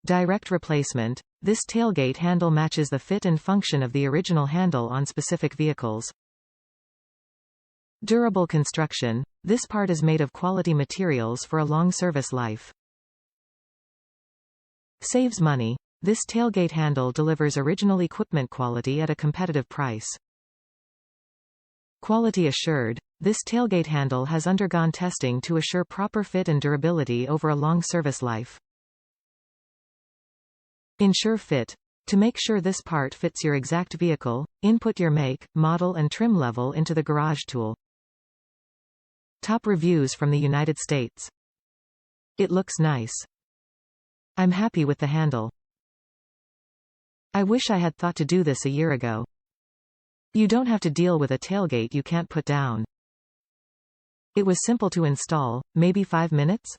Direct replacement. This tailgate handle matches the fit and function of the original handle on specific vehicles. Durable construction. This part is made of quality materials for a long service life. Saves money. This tailgate handle delivers original equipment quality at a competitive price. Quality assured. This tailgate handle has undergone testing to assure proper fit and durability over a long service life. Ensure fit. To make sure this part fits your exact vehicle, input your make, model and trim level into the garage tool. Top reviews from the United States. It looks nice. I'm happy with the handle. I wish I had thought to do this a year ago. You don't have to deal with a tailgate you can't put down. It was simple to install, maybe 5 minutes?